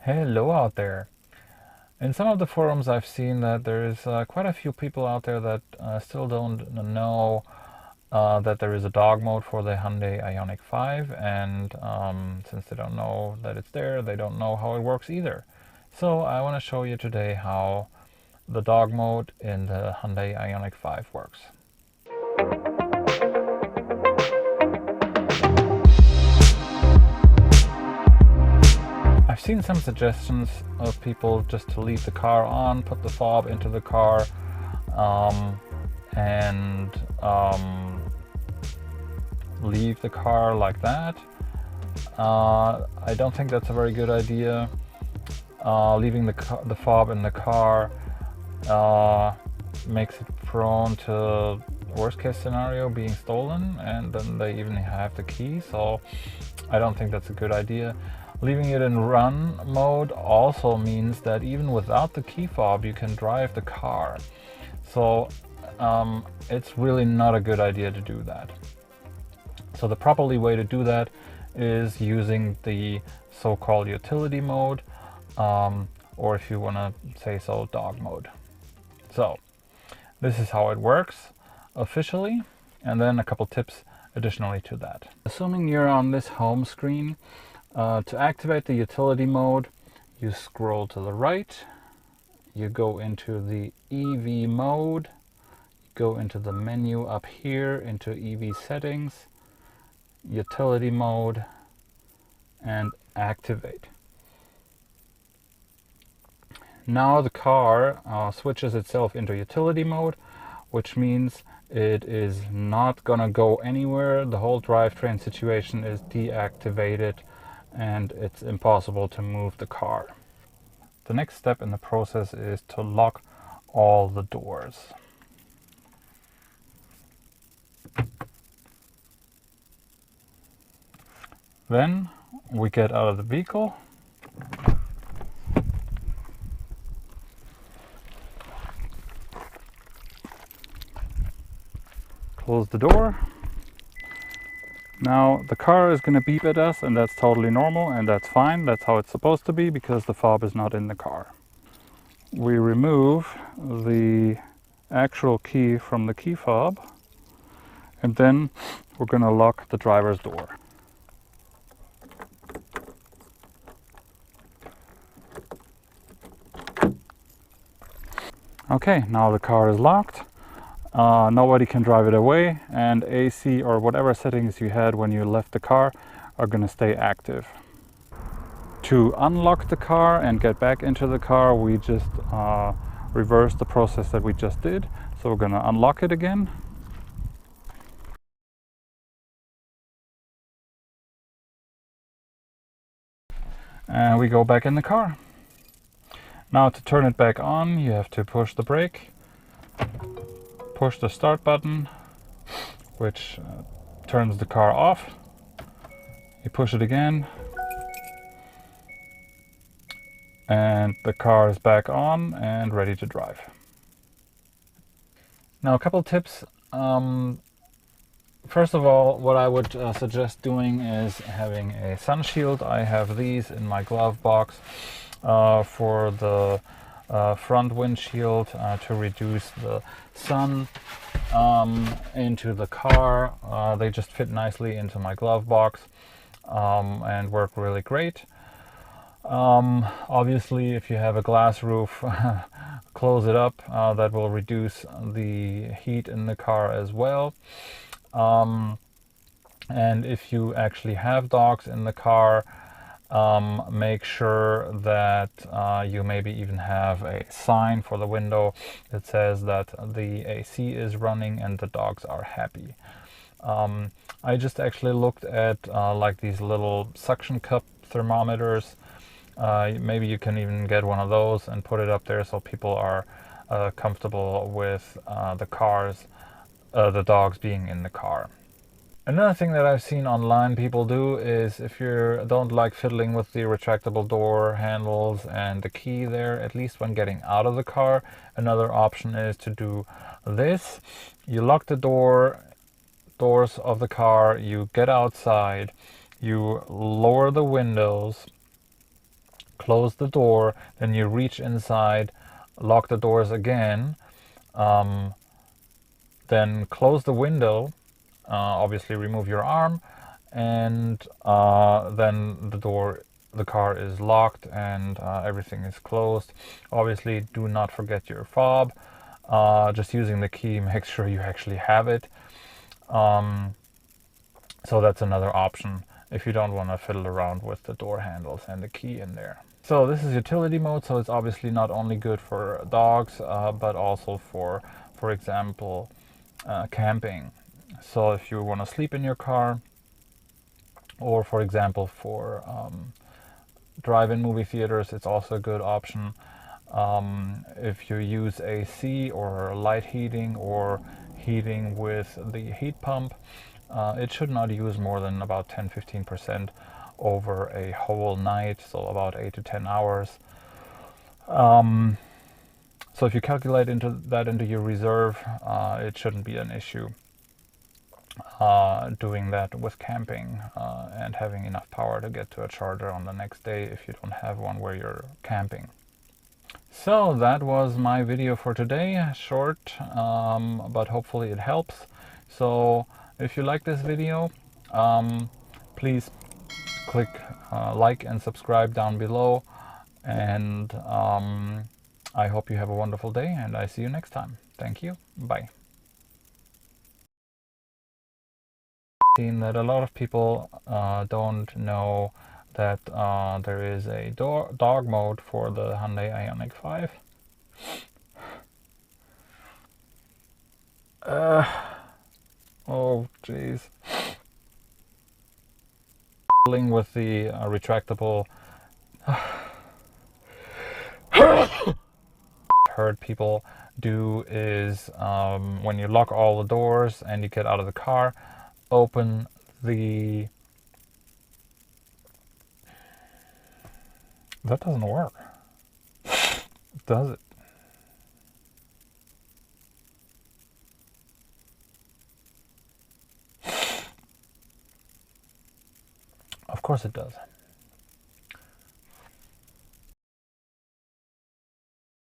Hello out there. In some of the forums I've seen that there's quite a few people out there that still don't know that there is a dog mode for the Hyundai Ioniq 5, and since they don't know that it's there, they don't know how it works either. So I want to show you today how the dog mode in the Hyundai Ioniq 5 works. I've seen some suggestions of people just to leave the car on, put the fob into the car, and leave the car like that. I don't think that's a very good idea. Leaving the fob in the car makes it prone to worst case scenario being stolen, and then they even have the key, so I don't think that's a good idea. Leaving it in run mode also means that even without the key fob you can drive the car, so it's really not a good idea to do that. So the properly way to do that is using the so-called utility mode, or if you want to say so, dog mode. So this is how it works officially, and then a couple tips additionally to that. Assuming you're on this home screen, to activate the utility mode, you scroll to the right, you go into the EV mode, go into the menu up here into EV settings, utility mode, and activate. Now the car switches itself into utility mode, which means it is not gonna go anywhere. The whole drivetrain situation is deactivated and it's impossible to move the car. The next step in the process is to lock all the doors. Then we get out of the vehicle, close the door. Now the car is going to beep at us, and that's totally normal, and that's fine. That's how it's supposed to be because the fob is not in the car. We remove the actual key from the key fob, and then we're going to lock the driver's door. Okay, now the car is locked. Nobody can drive it away, and AC or whatever settings you had when you left the car are going to stay active. To unlock the car and get back into the car, we just reverse the process that we just did. So we're going to unlock it again. And we go back in the car. Now to turn it back on, you have to push the brake, push the start button, which turns the car off. You push it again, and the car is back on and ready to drive. Now a couple tips. First of all, what I would suggest doing is having a sun shield. I have these in my glove box for the front windshield to reduce the sun into the car. They just fit nicely into my glove box and work really great. Obviously, if you have a glass roof, close it up. That will reduce the heat in the car as well. And if you actually have dogs in the car, make sure that you maybe even have a sign for the window that says that the AC is running and the dogs are happy. I just actually looked at like these little suction cup thermometers. Maybe you can even get one of those and put it up there so people are comfortable with the dogs being in the car. Another thing that I've seen online people do is, if you don't like fiddling with the retractable door handles and the key there, at least when getting out of the car, another option is to do this. You lock the doors of the car, you get outside, you lower the windows, close the door, then you reach inside, lock the doors again, then close the window, obviously remove your arm, and then the car is locked and everything is closed. Obviously do not forget your fob. Just using the key, make sure you actually have it. So that's another option if you don't want to fiddle around with the door handles and the key in there. So this is utility mode, so it's obviously not only good for dogs, but also for example, camping. So if you want to sleep in your car, or for example for drive-in movie theaters, it's also a good option. If you use AC or light heating or heating with the heat pump, it should not use more than about 10-15% over a whole night, so about 8 to 10 hours. So if you calculate into your reserve, it shouldn't be an issue doing that with camping and having enough power to get to a charger on the next day if you don't have one where you're camping. So that was my video for today, short, but hopefully it helps. So if you like this video, please click like and subscribe down below, and I hope you have a wonderful day, and I see you next time. Thank you. Bye. Seen that a lot of people don't know that there is a dog mode for the Hyundai Ioniq 5. Oh jeez. With the retractable heard people do is when you lock all the doors and you get out of the car, open the... That doesn't work, does it? Of course it does.